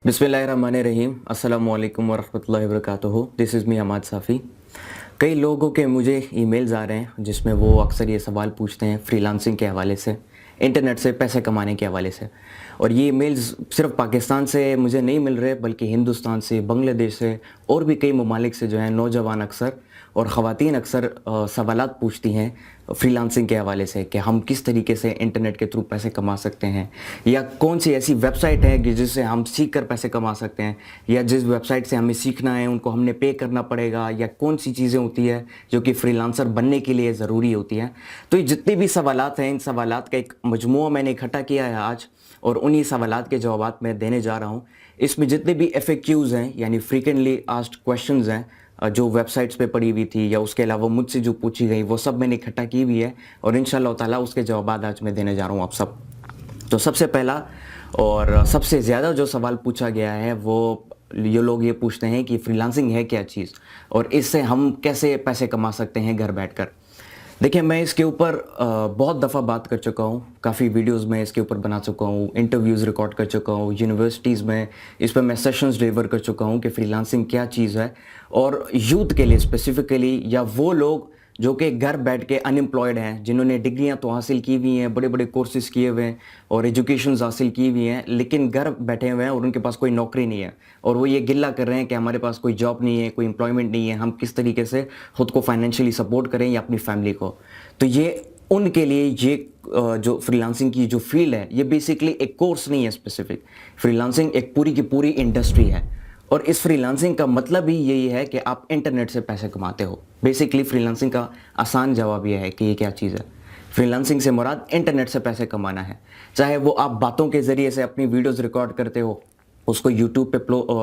बिस्मिल्लाहिर्रहमानिर्रहीम अस्सलामु अलैकुम वरहमतुल्लाहि वबरकातुहू। This is me Hammad Safi. कई लोगों के मुझे ईमेल्स आ रहे हैं जिसमें वो अक्सर ये सवाल पूछते हैं फ्रीलांसिंग के हवाले से, इंटरनेट से पैसे कमाने के हवाले से। और ये ईमेल्स सिर्फ पाकिस्तान से मुझे नहीं मिल रहे बल्कि हिंदुस्तान से, बांग्लादेश से और भी कई ममालिक से जो है नौजवान अक्सर और ख़वातीन अक्सर सवालात पूछती हैं फ्रीलांसिंग के हवाले से कि हम किस तरीके से इंटरनेट के थ्रू पैसे कमा सकते हैं, या कौन सी ऐसी वेबसाइट है कि जिससे हम सीख कर पैसे कमा सकते हैं, या जिस वेबसाइट से हमें सीखना है उनको हमने पे करना पड़ेगा, या कौन सी चीज़ें होती है जो कि फ्रीलांसर बनने के लिए ज़रूरी होती हैं। तो ये जितने भी सवालात हैं, इन सवालात का एक मजमूआ मैंने इकट्ठा किया है आज, और उन्हीं सवालात के जवाबात मैं देने जा रहा हूँ। इसमें जितने भी FAQs हैं यानी फ्रीक्वेंटली आस्क्ड क्वेश्चंस हैं, जो वेबसाइट्स पे पड़ी हुई थी या उसके अलावा मुझसे जो पूछी गई, वो सब मैंने इकट्ठा की हुई है और इंशाअल्लाह ताला उसके जवाब आज मैं देने जा रहा हूँ आप सब। तो सबसे पहला और सबसे ज़्यादा जो सवाल पूछा गया है वो ये लोग ये पूछते हैं कि फ्रीलांसिंग है क्या चीज़ और इससे हम कैसे पैसे कमा सकते हैं घर बैठकर। देखिए, मैं इसके ऊपर बहुत दफ़ा बात कर चुका हूँ, काफ़ी वीडियोस में इसके ऊपर बना चुका हूँ, इंटरव्यूज़ रिकॉर्ड कर चुका हूँ, यूनिवर्सिटीज़ में इस पर मैं सेशंस डिलीवर कर चुका हूँ कि फ्रीलांसिंग क्या चीज़ है। और यूथ के लिए स्पेसिफ़िकली, या वो लोग जो कि घर बैठ के अनएम्प्लॉयड हैं, जिन्होंने डिग्रियां तो हासिल की हुई हैं, बड़े बड़े कोर्सेज़ किए हुए हैं और एजुकेशंस हासिल की हुई हैं, लेकिन घर बैठे हुए हैं और उनके पास कोई नौकरी नहीं है और वो ये गिल्ला कर रहे हैं कि हमारे पास कोई जॉब नहीं है, कोई एम्प्लॉयमेंट नहीं है, हम किस तरीके से ख़ुद को फाइनेंशियली सपोर्ट करें या अपनी फैमिली को। तो ये उनके लिए ये जो फ्रीलांसिंग की जो फील्ड है, ये बेसिकली एक कोर्स नहीं है स्पेसिफिक। फ्रीलांसिंग एक पूरी की पूरी इंडस्ट्री है और इस फ्रीलांसिंग का मतलब ही यही है कि आप इंटरनेट से पैसे कमाते हो। बेसिकली फ्रीलांसिंग का आसान जवाब यह है कि ये क्या चीज़ है। फ्रीलांसिंग से मुराद इंटरनेट से पैसे कमाना है, चाहे वो आप बातों के ज़रिए से अपनी वीडियोज़ रिकॉर्ड करते हो, उसको यूट्यूब पे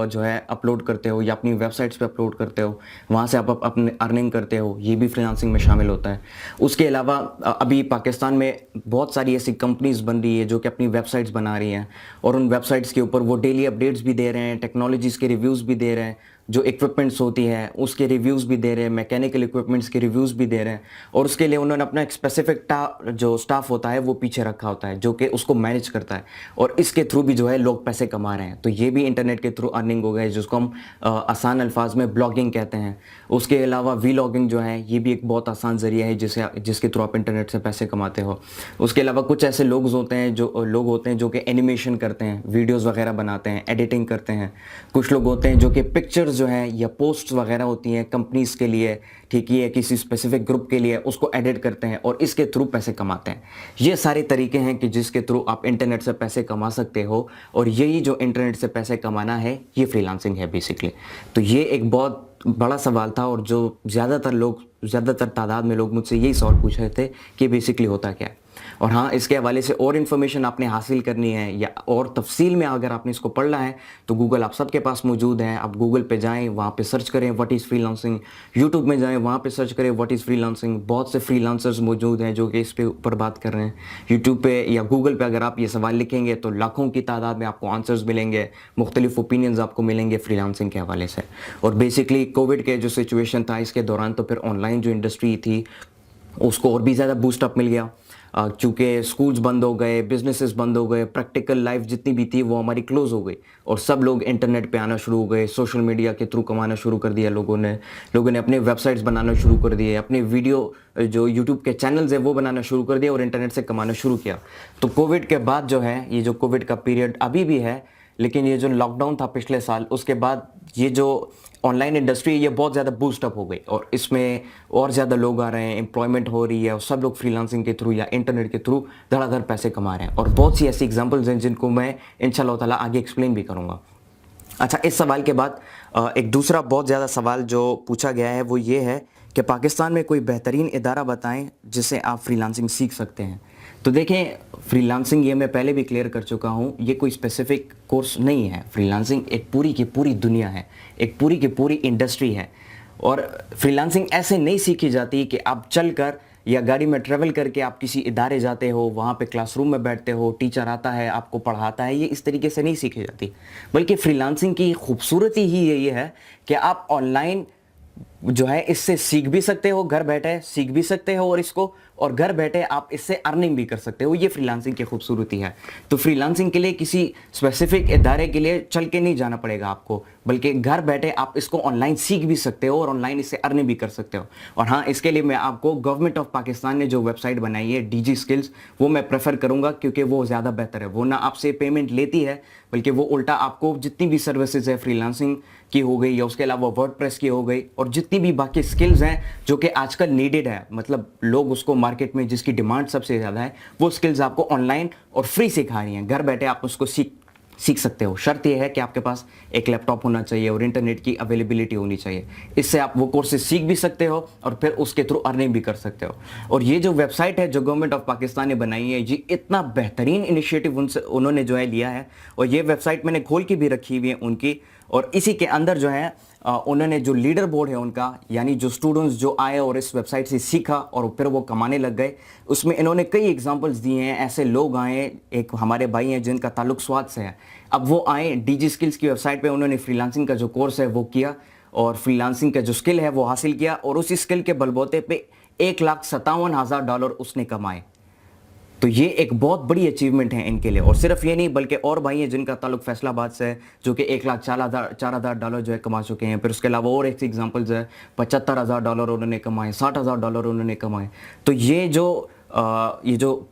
जो है अपलोड करते हो या अपनी वेबसाइट्स पे अपलोड करते हो, वहाँ से आप अपने अर्निंग करते हो, ये भी फ्रीलांसिंग में शामिल होता है। उसके अलावा अभी पाकिस्तान में बहुत सारी ऐसी कंपनीज़ बन रही है जो कि अपनी वेबसाइट्स बना रही हैं और उन वेबसाइट्स के ऊपर वो डेली अपडेट्स भी दे रहे हैं, टेक्नोलॉजीज़ के रिव्यूज़ भी दे रहे हैं, जो इक्विपमेंट्स होती है उसके रिव्यूज़ भी दे रहे हैं, मैकेनिकल इक्विपमेंट्स के रिव्यूज़ भी दे रहे हैं। और उसके लिए उन्होंने अपना एक स्पेसिफिक जो स्टाफ होता है वो पीछे रखा होता है जो कि उसको मैनेज करता है, और इसके थ्रू भी जो है लोग पैसे कमा रहे हैं। तो ये भी इंटरनेट के थ्रू अर्निंग हो गई, जिसको हम आसान अल्फाज में ब्लॉगिंग कहते हैं। उसके अलावा वीलॉगिंग जो है ये भी एक बहुत आसान ज़रिया है जिसके थ्रू आप इंटरनेट से पैसे कमाते हो। उसके अलावा कुछ ऐसे लोग होते हैं जो कि एनिमेशन करते हैं, वीडियोज़ वगैरह बनाते हैं, एडिटिंग करते हैं। कुछ लोग होते हैं जो कि पिक्चर्स जो हैं या पोस्ट्स वगैरह होती हैं कंपनीज़ के लिए, ठीक है, किसी स्पेसिफिक ग्रुप के लिए, उसको एडिट करते हैं और इसके थ्रू पैसे कमाते हैं। ये सारे तरीके हैं कि जिसके थ्रू आप इंटरनेट से पैसे कमा सकते हो, और यही जो इंटरनेट से पैसे कमाना है ये फ्रीलांसिंग है बेसिकली। तो ये एक बहुत बड़ा सवाल था और जो ज़्यादातर तादाद में लोग मुझसे यही सवाल पूछ रहे थे कि बेसिकली होता क्या है। और हाँ, इसके हवाले से और इन्फॉर्मेशन आपने हासिल करनी है या और तफसील में अगर आपने इसको पढ़ना है तो गूगल आप सबके पास मौजूद है। आप गूगल पे जाएं, वहाँ पे सर्च करें व्हाट इज़ फ्रीलांसिंग। यूट्यूब में जाएं, वहाँ पे सर्च करें व्हाट इज़ फ्रीलांसिंग। बहुत से फ्रीलांसर्स मौजूद हैं जो कि इस पे ऊपर बात कर रहे हैं। यूट्यूब पे या गूगल पे अगर आप ये सवाल लिखेंगे तो लाखों की तादाद में आपको आंसर्स मिलेंगे, मुख्तलिफ ओपिनियंस आपको मिलेंगे फ्रीलांसिंग के हवाले से। और बेसिकली कोविड के जो सिचुएशन था इसके दौरान तो फिर ऑनलाइन जो इंडस्ट्री थी उसको और भी ज़्यादा बूस्टअप मिल गया, चूँकि स्कूल्स बंद हो गए, बिजनेसेस बंद हो गए, प्रैक्टिकल लाइफ जितनी भी थी वो हमारी क्लोज़ हो गई और सब लोग इंटरनेट पे आना शुरू हो गए। सोशल मीडिया के थ्रू कमाना शुरू कर दिया लोगों ने अपने वेबसाइट्स बनाना शुरू कर दिए, अपने वीडियो जो यूट्यूब के चैनल्स है वो बनाना शुरू कर दिया और इंटरनेट से कमाना शुरू किया। तो कोविड के बाद जो है, ये जो कोविड का पीरियड अभी भी है, लेकिन ये जो लॉकडाउन था पिछले साल, उसके बाद ये जो ऑनलाइन इंडस्ट्री ये बहुत ज़्यादा बूस्ट अप हो गई और इसमें और ज़्यादा लोग आ रहे हैं, एम्प्लॉयमेंट हो रही है और सब लोग फ्रीलांसिंग के थ्रू या इंटरनेट के थ्रू धड़ाधड़ पैसे कमा रहे हैं। और बहुत सी ऐसी एग्जांपल्स हैं जिनको मैं इंशाल्लाह ताला आगे एक्सप्लेन भी करूँगा। अच्छा, इस सवाल के बाद एक दूसरा बहुत ज़्यादा सवाल जो पूछा गया है वो ये है कि पाकिस्तान में कोई बेहतरीन इदारा बताएं जिससे आप फ्रीलांसिंग सीख सकते हैं। तो देखें, फ्रीलांसिंग ये मैं पहले भी क्लियर कर चुका हूँ, ये कोई स्पेसिफिक कोर्स नहीं है। फ्रीलांसिंग एक पूरी की पूरी दुनिया है, एक पूरी की पूरी इंडस्ट्री है। और फ्रीलांसिंग ऐसे नहीं सीखी जाती कि आप चल कर या गाड़ी में ट्रैवल करके आप किसी इदारे जाते हो, वहाँ पे क्लासरूम में बैठते हो, टीचर आता है आपको पढ़ाता है, ये इस तरीके से नहीं सीखी जाती। बल्कि फ्रीलांसिंग की खूबसूरती ही यही है कि आप ऑनलाइन जो है इससे सीख भी सकते हो, घर बैठे सीख भी सकते हो और इसको, और घर बैठे आप इससे अर्निंग भी कर सकते हो। ये फ्रीलांसिंग की खूबसूरती है। तो फ्रीलांसिंग के लिए किसी स्पेसिफिक इदारे के लिए चल के नहीं जाना पड़ेगा आपको, बल्कि घर बैठे आप इसको ऑनलाइन सीख भी सकते हो और ऑनलाइन इससे अर्निंग भी कर सकते हो। और हाँ, इसके लिए मैं आपको गवर्नमेंट ऑफ पाकिस्तान ने जो वेबसाइट बनाई है डीजी स्किल्स, वो मैं प्रेफर करूंगा क्योंकि वो ज़्यादा बेहतर है। वो ना आपसे पेमेंट लेती है, बल्कि वो उल्टा आपको जितनी भी सर्विसेज है फ्रीलांसिंग की हो गई या उसके अलावा वर्डप्रेस की हो गई और जितनी भी बाकी स्किल्स हैं जो कि आजकल नीडेड है, मतलब लोग उसको मार्केट में जिसकी डिमांड सबसे ज़्यादा है, वो स्किल्स आपको ऑनलाइन और फ्री सिखा रही हैं। घर बैठे आप उसको सीख सकते हो। शर्त यह है कि आपके पास एक लैपटॉप होना चाहिए और इंटरनेट की अवेलेबिलिटी होनी चाहिए। इससे आप वो कोर्सेज सीख भी सकते हो और फिर उसके थ्रू अर्निंग भी कर सकते हो। और ये जो वेबसाइट है जो गवर्नमेंट ऑफ पाकिस्तान ने बनाई है, ये इतना बेहतरीन इनिशिएटिव उन्होंने जो है लिया है। और ये वेबसाइट मैंने खोल के भी रखी हुई है उनकी, और इसी के अंदर जो है उन्होंने जो लीडर बोर्ड है उनका, यानी जो स्टूडेंट्स जो आए और इस वेबसाइट से सीखा और फिर वो कमाने लग गए, उसमें इन्होंने कई एग्जांपल्स दिए हैं। ऐसे लोग आए, एक हमारे भाई हैं जिनका ताल्लुक स्वाद से है, अब वो आए डीजी स्किल्स की वेबसाइट पे, उन्होंने फ्रीलांसिंग का जो कोर्स है वो किया और फ्रीलांसिंग का जो स्किल है वो हासिल किया और उसी स्किल के बलबूते पे $1,57,000 उसने कमाए। तो ये एक बहुत बड़ी अचीवमेंट है इनके लिए। और सिर्फ ये नहीं, बल्कि और भाई हैं जिनका ताल्लुक फैसलाबाद से है जो कि $1,04,000 जो है कमा चुके हैं। फिर उसके अलावा और एक एग्जांपल्स है, $75,000 उन्होंने कमाए, $60,000 उन्होंने कमाए। तो ये जो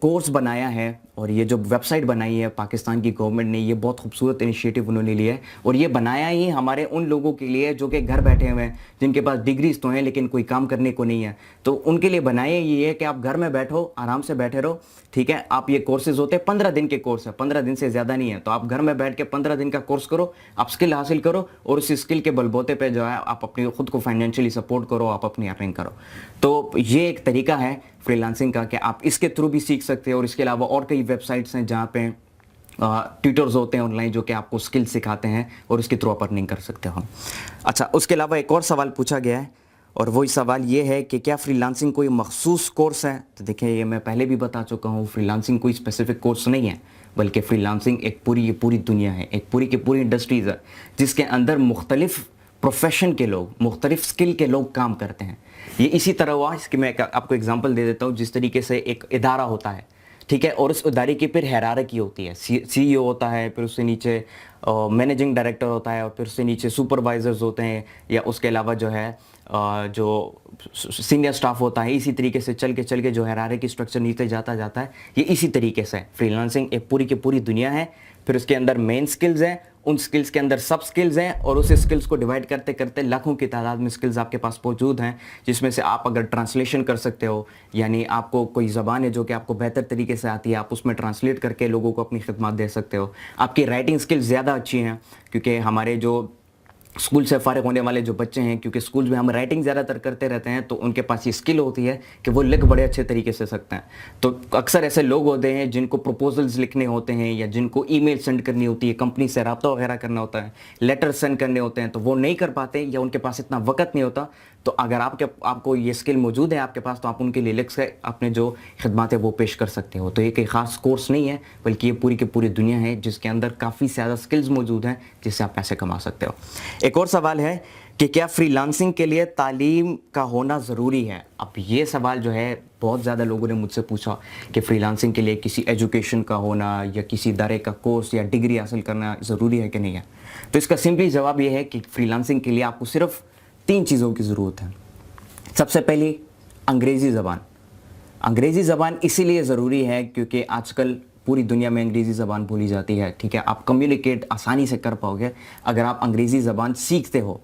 कोर्स बनाया है और ये जो वेबसाइट बनाई है पाकिस्तान की गवर्नमेंट ने, ये बहुत खूबसूरत इनिशिएटिव उन्होंने लिया है। और ये बनाया ही हमारे उन लोगों के लिए जो कि घर बैठे हुए हैं, जिनके पास डिग्रीज तो हैं लेकिन कोई काम करने को नहीं है। तो उनके लिए बनाया ये है कि आप घर में बैठो, आराम से बैठे रहो, ठीक है। आप ये कोर्सेज होते हैं 15 दिन के कोर्स है, 15 दिन से ज़्यादा नहीं है। तो आप घर में बैठ के 15 दिन का कोर्स करो, आप स्किल हासिल करो और उस स्किल के बलबूते पे जो है आप अपनी खुद को फाइनेंशियली सपोर्ट करो, आप अपनी अर्निंग करो। तो ये एक तरीका है फ्रीलांसिंग का कि आप इसके थ्रू भी सीख सकते हो। और इसके अलावा और कई वेबसाइट्स हैं जहाँ पे ट्यूटर्स होते हैं ऑनलाइन जो कि आपको स्किल सिखाते हैं और इसके थ्रू आप अर्निंग कर सकते हो। अच्छा, उसके अलावा एक और सवाल पूछा गया है और वही सवाल ये है कि क्या फ्रीलांसिंग कोई मखसूस कोर्स है? तो देखिए, ये मैं पहले भी बता चुका हूँ, फ्रीलांसिंग कोई स्पेसिफिक कोर्स नहीं है, बल्कि फ्रीलांसिंग एक पूरी दुनिया है, एक पूरी की पूरी इंडस्ट्रीज़ है जिसके अंदर मुख्तलिफ प्रोफेशन के लोग, मुख्तलिफ स्किल के लोग काम करते हैं। ये इसी तरह हुआ, इसकी मैं आपको एग्जांपल दे देता हूँ। जिस तरीके से एक इदारा होता है, ठीक है, और उस इदारे की फिर हायरार्की होती है, सीईओ होता है, फिर उससे नीचे मैनेजिंग डायरेक्टर होता है और फिर उससे नीचे सुपरवाइजर्स होते हैं, या उसके अलावा जो है जो सीनियर स्टाफ होता है। इसी तरीके से चल के जो हायरार्की स्ट्रक्चर नीचे जाता है, ये इसी तरीके से फ्रीलांसिंग एक पूरी की पूरी दुनिया है। फिर उसके अंदर मेन स्किल्स हैं, उन स्किल्स के अंदर सब स्किल्स हैं और उस स्किल्स को डिवाइड करते करते लाखों की तादाद में स्किल्स आपके पास मौजूद हैं, जिसमें से आप अगर ट्रांसलेशन कर सकते हो, यानी आपको कोई ज़बान है जो कि आपको बेहतर तरीके से आती है, आप उसमें ट्रांसलेट करके लोगों को अपनी खिदमत दे सकते हो। आपकी राइटिंग स्किल्स ज़्यादा अच्छी हैं, क्योंकि हमारे जो स्कूल से फारिग होने वाले जो बच्चे हैं, क्योंकि स्कूल में हम राइटिंग ज़्यादातर करते रहते हैं, तो उनके पास ये स्किल होती है कि वो लिख बड़े अच्छे तरीके से सकते हैं। तो अक्सर ऐसे लोग होते हैं जिनको प्रपोजल्स लिखने होते हैं या जिनको ईमेल सेंड करनी होती है, कंपनी से रब्ता वगैरह करना होता है, लेटर सेंड करने होते हैं, तो वो नहीं कर पाते या उनके पास इतना वक्त नहीं होता। तो अगर आपको ये स्किल मौजूद है आपके पास, तो आप उनके लिए लिख से अपने जो खिदमत है वो पेश कर सकते हो। तो ये कोई ख़ास कोर्स नहीं है, बल्कि ये पूरी की पूरी दुनिया है जिसके अंदर काफ़ी ज़्यादा स्किल्स मौजूद हैं जिससे आप पैसे कमा सकते हो। एक और सवाल है कि क्या फ्रीलांसिंग के लिए तालीम का होना ज़रूरी है? अब ये सवाल जो है बहुत ज़्यादा लोगों ने मुझसे पूछा कि फ्रीलांसिंग के लिए किसी एजुकेशन का होना या किसी इदारे का कोर्स या डिग्री हासिल करना ज़रूरी है कि नहीं है। तो इसका सिंपली जवाब ये है कि फ्रीलांसिंग के लिए आपको सिर्फ 3 चीज़ों की ज़रूरत है। सबसे पहली, अंग्रेज़ी ज़बान। अंग्रेज़ी ज़बान इसीलिए ज़रूरी है क्योंकि आजकल पूरी दुनिया में अंग्रेज़ी ज़बान बोली जाती है, ठीक है। आप कम्युनिकेट आसानी से कर पाओगे अगर आप अंग्रेज़ी ज़बान सीखते हो,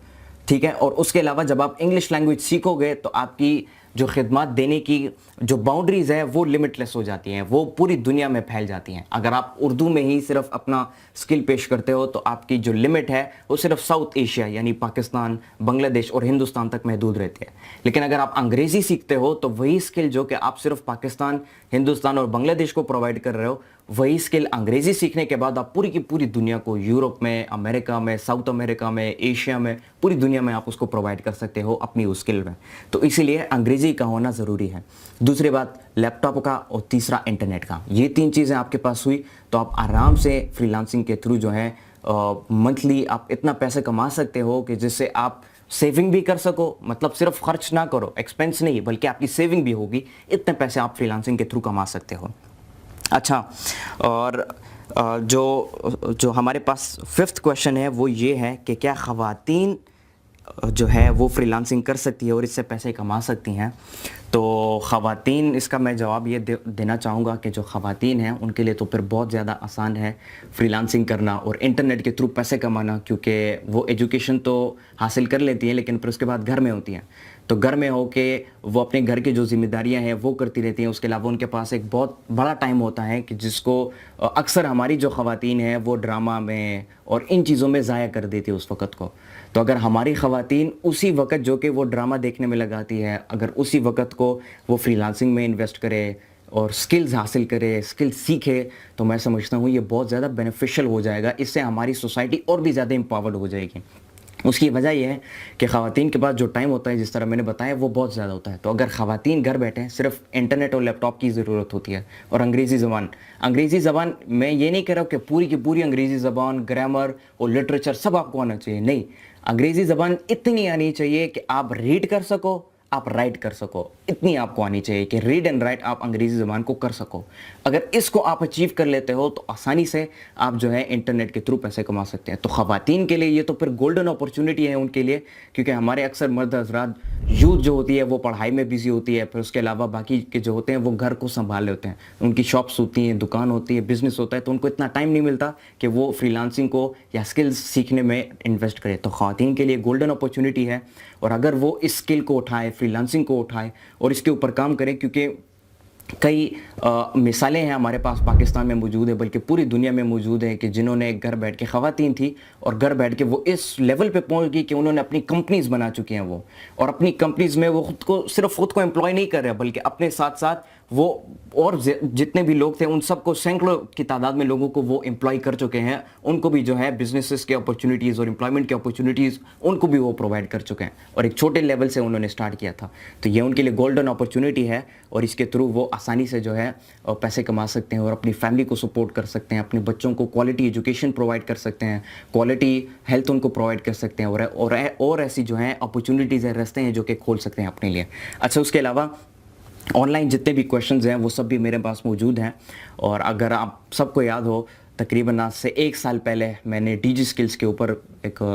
ठीक है। और उसके अलावा जब आप इंग्लिश लैंग्वेज सीखोगे तो आपकी जो खिदमत देने की जो बाउंड्रीज़ है वो लिमिटलेस हो जाती हैं, वो पूरी दुनिया में फैल जाती हैं। अगर आप उर्दू में ही सिर्फ अपना स्किल पेश करते हो तो आपकी जो लिमिट है वो सिर्फ साउथ एशिया यानी पाकिस्तान, बांग्लादेश और हिंदुस्तान तक महदूद रहती है। लेकिन अगर आप अंग्रेज़ी सीखते हो तो वही स्किल जो कि आप सिर्फ पाकिस्तान, हिंदुस्तान और बांग्लादेश को प्रोवाइड कर रहे हो, वही स्किल अंग्रेज़ी सीखने के बाद आप पूरी की पूरी दुनिया को, यूरोप में, अमेरिका में, साउथ अमेरिका में, एशिया में, पूरी दुनिया में आप उसको प्रोवाइड कर सकते हो अपनी उस स्किल में। तो इसीलिए अंग्रेज़ी का होना ज़रूरी है। दूसरी बात, लैपटॉप का, और तीसरा इंटरनेट का। ये 3 चीज़ें आपके पास हुई तो आप आराम से फ्रीलांसिंग के थ्रू जो है मंथली आप इतना पैसे कमा सकते हो कि जिससे आप सेविंग भी कर सको, मतलब सिर्फ खर्च ना करो, एक्सपेंस नहीं बल्कि आपकी सेविंग भी होगी, इतने पैसे आप फ्रीलांसिंग के थ्रू कमा सकते हो। अच्छा, और जो हमारे पास फिफ्थ क्वेश्चन है वो ये है कि क्या ख़वातीन जो है वो फ्रीलांसिंग कर सकती है और इससे पैसे कमा सकती हैं। तो ख़वातीन, इसका मैं जवाब ये देना चाहूँगा कि जो ख़वातीन हैं उनके लिए तो फिर बहुत ज़्यादा आसान है फ्रीलांसिंग करना और इंटरनेट के थ्रू पैसे कमाना, क्योंकि वो एजुकेशन तो हासिल कर लेती हैं लेकिन फिर उसके बाद घर में होती हैं। तो घर में हो के वो अपने घर की जो ज़िम्मेदारियां हैं वो करती रहती हैं। उसके अलावा उनके पास एक बहुत बड़ा टाइम होता है कि जिसको अक्सर हमारी जो ख़वातीन हैं वो ड्रामा में और इन चीज़ों में ज़ाया कर देती है उस वक़्त को। तो अगर हमारी ख़वातीन उसी वक़्त जो कि वो ड्रामा देखने में लगाती है, अगर उसी वक़्त को वो फ्रीलांसिंग में इन्वेस्ट करे और स्किल्स हासिल करे, स्किल्स सीखे, तो मैं समझता हूँ ये बहुत ज़्यादा बेनिफिशियल हो जाएगा। इससे हमारी सोसाइटी और भी ज़्यादा एम्पावर्ड हो जाएगी। उसकी वजह यह है कि ख़वातीन के पास जो टाइम होता है, जिस तरह मैंने बताया, वो बहुत ज़्यादा होता है। तो अगर ख़वातीन घर बैठे सिर्फ इंटरनेट और लैपटॉप की ज़रूरत होती है और अंग्रेज़ी ज़बान, मैं ये नहीं कह रहा हूँ कि पूरी की पूरी अंग्रेज़ी ज़बान, ग्रामर और लिटरेचर सब आपको आना चाहिए, नहीं। अंग्रेज़ी ज़बान इतनी आनी चाहिए कि आप रीड कर सको, आप राइट कर सको, इतनी आपको आनी चाहिए कि रीड एंड राइट आप अंग्रेज़ी ज़बान को कर सको। अगर इसको आप अचीव कर लेते हो तो आसानी से आप जो है इंटरनेट के थ्रू पैसे कमा सकते हैं। तो ख़वातीन के लिए ये तो फिर गोल्डन अपॉर्चुनिटी है उनके लिए, क्योंकि हमारे अक्सर मर्द हज़रात, यूथ जो होती है वो पढ़ाई में बिज़ी होती है, फिर उसके अलावा बाकी के जो होते हैं वो घर को संभाल लेते हैं, उनकी शॉप्स होती हैं, दुकान होती है, बिज़नेस होता है, तो उनको इतना टाइम नहीं मिलता कि वो फ्रीलांसिंग को या स्किल्स सीखने में इन्वेस्ट करें। तो ख़वातीन के लिए गोल्डन अपॉर्चुनिटी है, और अगर वो इस स्किल को उठाए, फ्रीलांसिंग को उठाए और इसके ऊपर काम करें, क्योंकि कई मिसालें हैं हमारे पास पाकिस्तान में मौजूद है, बल्कि पूरी दुनिया में मौजूद है, कि जिन्होंने घर बैठ के, ख़वातीन थी और घर बैठ के वो इस लेवल पे पहुंच गई कि उन्होंने अपनी कंपनीज़ बना चुकी हैं वो, और अपनी कंपनीज़ में वो सिर्फ खुद को एम्प्लॉय नहीं कर रहे बल्कि अपने साथ साथ वो और जितने भी लोग थे उन सबको, सैकड़ों की तादाद में लोगों को वो एम्प्लॉय कर चुके हैं। उनको भी जो है बिजनेसेस के अपॉर्चुनिटीज़ और एम्प्लॉयमेंट के अपॉर्चुनिटीज़ उनको भी वो प्रोवाइड कर चुके हैं, और एक छोटे लेवल से उन्होंने स्टार्ट किया था। तो ये उनके लिए गोल्डन अपॉर्चुनिटी है, और इसके थ्रू वो आसानी से जो है पैसे कमा सकते हैं और अपनी फैमिली को सपोर्ट कर सकते हैं, अपने बच्चों को क्वालिटी एजुकेशन प्रोवाइड कर सकते हैं, क्वालिटी हेल्थ उनको प्रोवाइड कर सकते हैं, और ऐसी जो है अपॉर्चुनिटीज़ है, रास्ते हैं जो कि खोल सकते हैं अपने लिए। अच्छा, उसके अलावा ऑनलाइन जितने भी क्वेश्चंस हैं वो सब भी मेरे पास मौजूद हैं, और अगर आप सबको याद हो, तकरीबन आज से 1 साल पहले मैंने डीजी स्किल्स के ऊपर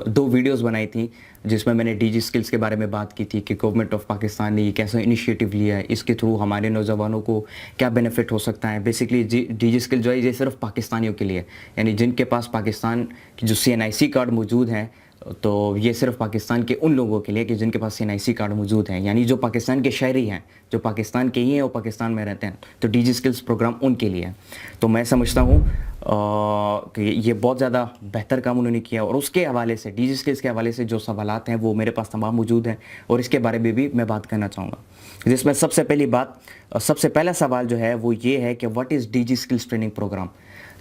2 वीडियोस बनाई थी, जिसमें मैंने डीजी स्किल्स के बारे में बात की थी कि गवर्नमेंट ऑफ पाकिस्तान ने ये कैसा इनिशिएटिव लिया है, इसके थ्रू हमारे नौजवानों को क्या बेनिफिट हो सकता है। बेसिकली डीजी स्किल जो है ये सिर्फ पाकिस्तानियों के लिए, यानी जिनके पास पाकिस्तान की जो CNIC कार्ड मौजूद हैं, तो ये सिर्फ पाकिस्तान के उन लोगों के लिए कि जिनके पास CNIC कार्ड मौजूद हैं, यानी जो पाकिस्तान के शहरी हैं, जो पाकिस्तान के ही हैं और पाकिस्तान में रहते हैं, तो डीजी स्किल्स प्रोग्राम उनके लिए है। तो मैं समझता हूँ कि ये बहुत ज़्यादा बेहतर काम उन्होंने किया, और उसके हवाले से, डीजी स्किल्स के हवाले से जो सवालात हैं वो मेरे पास तमाम मौजूद हैं, और इसके बारे में भी मैं बात करना चाहूँगा। जिसमें सबसे पहला सवाल जो है वो ये है कि what is DG skills training programme.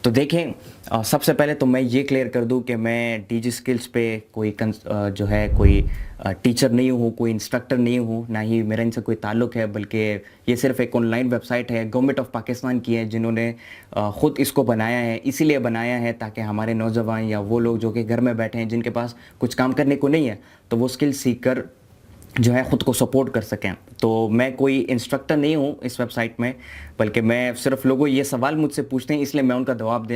तो देखें, सबसे पहले तो मैं ये क्लियर कर दूं कि मैं डीजी स्किल्स पे कोई टीचर नहीं हूँ, कोई इंस्ट्रक्टर नहीं हूँ, ना ही मेरा इनसे कोई ताल्लुक़ है, बल्कि ये सिर्फ एक ऑनलाइन वेबसाइट है, गवर्नमेंट ऑफ पाकिस्तान की है, जिन्होंने ख़ुद इसको बनाया है। इसीलिए बनाया है ताकि हमारे नौजवान या वो लोग जो कि घर में बैठे हैं, जिनके पास कुछ काम करने को नहीं है, तो वो स्किल सीख कर जो है ख़ुद को सपोर्ट कर सकें। तो मैं कोई इंस्ट्रक्टर नहीं हूँ इस वेबसाइट में, बल्कि मैं सिर्फ, लोगों ये सवाल मुझसे पूछते हैं इसलिए मैं उनका जवाब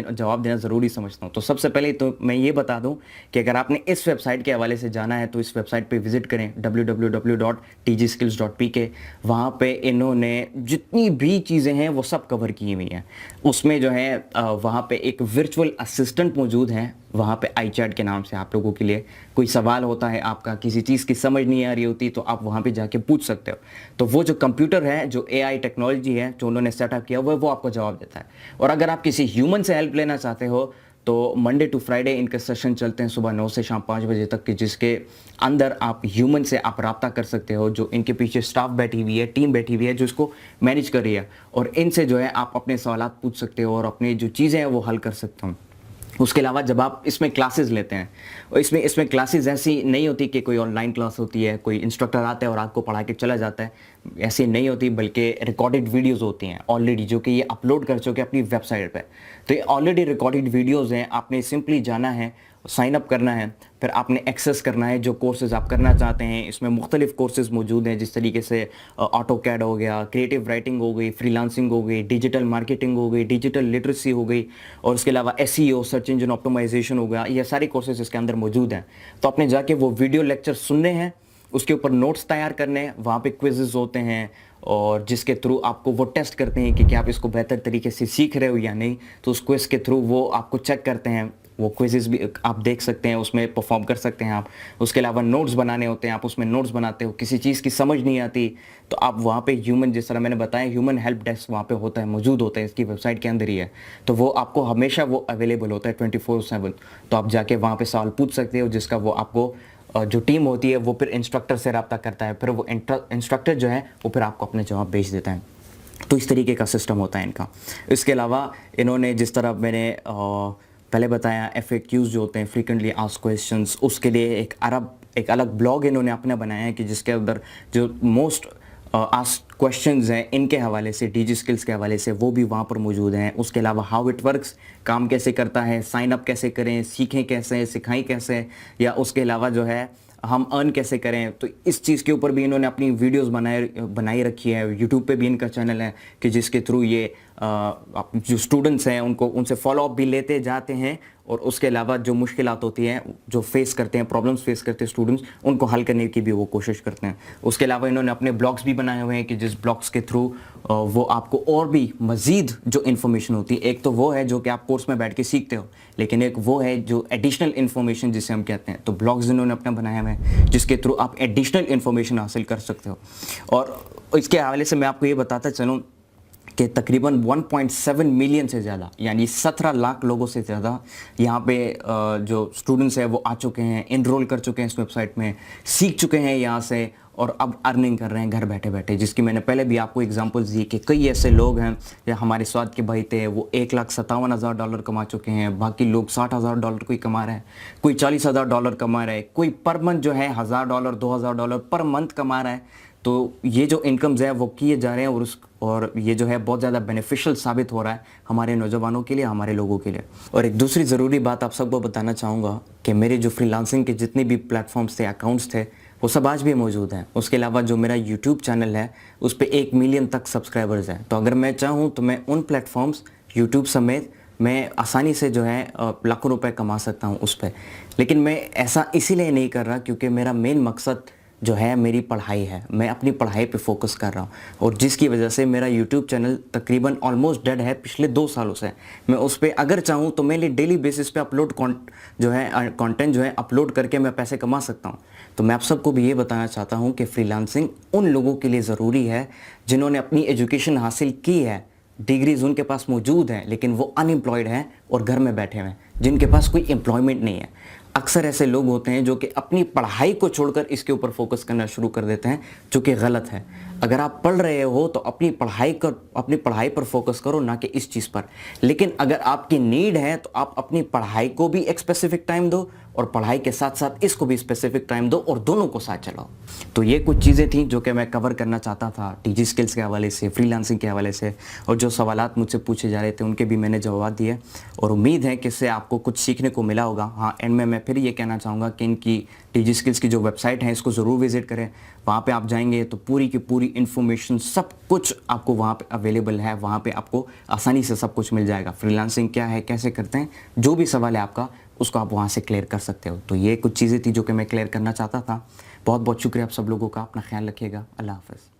देना ज़रूरी समझता हूँ। तो सबसे पहले तो मैं ये बता दूँ कि अगर आपने इस वेबसाइट के हवाले से जाना है तो इस वेबसाइट पे विज़िट करें www.tgskills.pk। वहाँ पे इन्होंने जितनी भी चीज़ें हैं वो सब कवर की हुई हैं। उसमें जो है वहाँ पे एक वर्चुअल असिस्टेंट मौजूद है, वहाँ पे iChat के नाम से। आप लोगों के लिए कोई सवाल होता है, आपका किसी चीज़ की समझ नहीं आ रही होती, तो आप वहाँ पे जाके पूछ सकते हो। तो वो जो कंप्यूटर है, जो AI टेक्नोलॉजी है जो उन्होंने सेटअप किया हुआ है, वो आपको जवाब देता है। और अगर आप किसी ह्यूमन से हेल्प लेना चाहते हो तो मंडे टू फ्राइडे इनके सेशन चलते हैं सुबह 9 से शाम 5 बजे तक, कि जिसके अंदर आप ह्यूमन से आप रब्ता कर सकते हो, जो इनके पीछे स्टाफ बैठी हुई है, टीम बैठी हुई है जो इसको मैनेज कर रही है, और इनसे जो है आप अपने सवालात पूछ सकते हो और अपनी जो चीज़ें हैं वो हल कर सकते हो। उसके अलावा जब आप इसमें क्लासेस लेते हैं, और इसमें क्लासेस ऐसी नहीं होती कि कोई ऑनलाइन क्लास होती है, कोई इंस्ट्रक्टर आता है और आपको पढ़ा के चला जाता है, ऐसी नहीं होती, बल्कि रिकॉर्डेड वीडियोस होती हैं ऑलरेडी, जो कि ये अपलोड कर चुके हैं अपनी वेबसाइट पे। तो ये ऑलरेडी रिकॉर्डेड वीडियोस हैं, आपने सिंपली जाना है سائن اپ کرنا ہے، پھر آپ نے ایکسیس کرنا ہے جو کورسز آپ کرنا چاہتے ہیں. اس میں مختلف کورسز موجود ہیں، جس طریقے سے آٹو کیڈ ہو گیا، کریٹیو رائٹنگ ہو گئی، فری لانسنگ ہو گئی، ڈیجیٹل مارکیٹنگ ہو گئی، ڈیجیٹل لٹریسی ہو گئی، اور اس کے علاوہ SEO سرچ انجن آپٹمائزیشن ہو گیا. یہ سارے کورسز اس کے اندر موجود ہیں. تو آپ نے جا کے وہ ویڈیو لیکچر سننے ہیں، اس کے اوپر نوٹس تیار کرنے ہیں. وہاں پہ کوئزز ہوتے ہیں اور جس کے تھرو آپ کو وہ ٹیسٹ کرتے ہیں کہ کیا آپ اس کو بہتر طریقے سے سیکھ رہے ہو یا نہیں. تو اس کوئز کے تھرو وہ آپ کو چیک کرتے ہیں. وہ کوئزز بھی آپ دیکھ سکتے ہیں، اس میں پرفارم کر سکتے ہیں آپ. اس کے علاوہ نوٹس بنانے ہوتے ہیں، آپ اس میں نوٹس بناتے ہو. کسی چیز کی سمجھ نہیں آتی تو آپ وہاں پہ ہیومن، جس طرح میں نے بتایا، ہیومن ہیلپ ڈیسک وہاں پہ ہوتا ہے، موجود ہوتا ہے، اس کی ویب سائٹ کے اندر ہی ہے. تو وہ آپ کو ہمیشہ وہ اویلیبل ہوتا ہے 24/7. تو آپ جا کے وہاں پہ سوال پوچھ سکتے ہو، جس کا وہ آپ کو جو ٹیم ہوتی ہے وہ پھر انسٹرکٹر سے رابطہ کرتا ہے. پھر وہ انسٹرکٹر جو ہے وہ پھر آپ کو اپنے جواب بھیج دیتا ہے. تو اس طریقے کا سسٹم ہوتا ہے ان کا. اس کے علاوہ انہوں نے جس طرح میں نے پہلے بتایا FAQs جو ہوتے ہیں، فریکوینٹلی آسکڈ کویسچنس، اس کے لیے ایک الگ بلاگ انہوں نے اپنا بنایا ہے کہ جس کے اندر جو موسٹ آسکڈ کویسچنز ہیں ان کے حوالے سے، DG اسکلس کے حوالے سے، وہ بھی وہاں پر موجود ہیں. اس کے علاوہ ہاؤ اٹ ورکس، کام کیسے کرتا ہے، سائن اپ کیسے کریں، سیکھیں کیسے، سکھائیں کیسے، یا اس کے علاوہ جو ہے ہم ارن کیسے کریں. تو اس چیز کے اوپر بھی انہوں نے اپنی ویڈیوز بنائی رکھی ہے. یوٹیوب پہ بھی ان کا چینل ہے کہ جس کے تھرو یہ جو اسٹوڈنٹس ہیں ان سے فالو اپ بھی لیتے جاتے ہیں، اور اس کے علاوہ جو مشکلات ہوتی ہیں، جو فیس کرتے ہیں، پرابلمس فیس کرتے ہیں اسٹوڈنٹس، ان کو حل کرنے کی بھی وہ کوشش کرتے ہیں. اس کے علاوہ انہوں نے اپنے بلاگس بھی بنائے ہوئے ہیں کہ جس بلاگس کے تھرو وہ آپ کو اور بھی مزید جو انفارمیشن ہوتی ہے، ایک تو وہ ہے جو کہ آپ کورس میں بیٹھ کے سیکھتے ہو، لیکن ایک وہ ہے جو ایڈیشنل انفارمیشن جسے ہم کہتے ہیں. تو بلاگز انہوں نے اپنا بنایا ہوئے ہیں جس کے تھرو آپ ایڈیشنل انفارمیشن حاصل کر سکتے ہو. اور اس کے حوالے سے میں آپ کو یہ بتاتا چلوں کہ تقریباً 1.7 ملین سے زیادہ، یعنی 17 لاکھ لوگوں سے زیادہ یہاں پہ جو اسٹوڈنٹس ہیں وہ آ چکے ہیں، انرول کر چکے ہیں اس ویب سائٹ میں، سیکھ چکے ہیں یہاں سے، اور اب ارننگ کر رہے ہیں گھر بیٹھے بیٹھے. جس کی میں نے پہلے بھی آپ کو ایگزامپلز دی کہ کئی ایسے لوگ ہیں، یا ہمارے سواد کے بھائی تھے، وہ $1,57,000 کما چکے ہیں. باقی لوگ $60,000 کوئی کما رہے ہیں، کوئی $40,000 کما رہا ہے، کوئی پر منتھ جو ہے $1,000 $2,000 پر منتھ کما رہا ہے. تو یہ جو انکمز ہیں وہ کیے جا رہے ہیں، اور یہ جو ہے بہت زیادہ بینیفیشل ثابت ہو رہا ہے ہمارے نوجوانوں کے لیے، ہمارے لوگوں کے لیے. اور ایک دوسری ضروری بات آپ سب کو بتانا چاہوں گا کہ میرے جو فری لانسنگ کے جتنے بھی پلیٹ فارمز تھے، اکاؤنٹس تھے، وہ سب آج بھی موجود ہیں. اس کے علاوہ جو میرا یوٹیوب چینل ہے اس پہ 1 ملین تک سبسکرائبرز ہیں. تو اگر میں چاہوں تو میں ان پلیٹ فارمز، یوٹیوب سمیت، میں آسانی سے جو ہے لاکھوں روپے کما سکتا ہوں اس پہ. لیکن میں ایسا اسی لیے نہیں کر رہا کیونکہ میرا مین مقصد جو ہے میری پڑھائی ہے. میں اپنی پڑھائی پہ فوکس کر رہا ہوں، اور جس کی وجہ سے میرا یوٹیوب چینل تقریباً آلموسٹ ڈیڈ ہے پچھلے 2 سالوں سے. میں اس پہ اگر چاہوں تو میں ڈیلی بیسس پہ کانٹینٹ جو ہے اپلوڈ کر کے میں پیسے کما سکتا ہوں. تو میں آپ سب کو بھی یہ بتانا چاہتا ہوں کہ فری لانسنگ ان لوگوں کے لیے ضروری ہے جنہوں نے اپنی ایجوکیشن حاصل کی ہے، ڈگریز ان کے پاس موجود ہیں، لیکن وہ ان امپلائڈ ہیں اور گھر میں بیٹھے ہوئے ہیں، جن کے پاس کوئی امپلائمنٹ نہیں ہے. اکثر ایسے لوگ ہوتے ہیں جو کہ اپنی پڑھائی کو چھوڑ کر اس کے اوپر فوکس کرنا شروع کر دیتے ہیں، جو کہ غلط ہے. اگر آپ پڑھ رہے ہو تو اپنی پڑھائی پر فوکس کرو، نہ کہ اس چیز پر. لیکن اگر آپ کی نیڈ ہے تو آپ اپنی پڑھائی کو بھی ایک اسپیسیفک ٹائم دو، اور پڑھائی کے ساتھ ساتھ اس کو بھی اسپیسیفک ٹائم دو، اور دونوں کو ساتھ چلاؤ. تو یہ کچھ چیزیں تھیں جو کہ میں کور کرنا چاہتا تھا DG اسکلس کے حوالے سے، فری لانسنگ کے حوالے سے، اور جو سوالات مجھ سے پوچھے جا رہے تھے ان کے بھی میں نے جواب دیے، اور امید ہے کہ اس سے آپ کو کچھ سیکھنے کو ملا ہوگا. ہاں، اینڈ میں پھر یہ کہنا چاہوں گا کہ ان کی DG اسکلس کی جو ویب سائٹ ہے اس کو ضرور وزٹ کریں. وہاں پہ آپ جائیں گے تو پوری کی پوری انفارمیشن سب کچھ آپ کو وہاں پہ اویلیبل ہے. وہاں پہ آپ کو آسانی سے سب کچھ مل جائے گا. فری لانسنگ کیا ہے، کیسے کرتے ہیں، جو بھی سوال ہے آپ کا اس کو آپ وہاں سے کلیئر کر سکتے ہو. تو یہ کچھ چیزیں تھیں جو کہ میں کلیئر کرنا چاہتا تھا. بہت بہت شکریہ آپ سب لوگوں کا. اپنا خیال رکھیے گا. اللہ حافظ.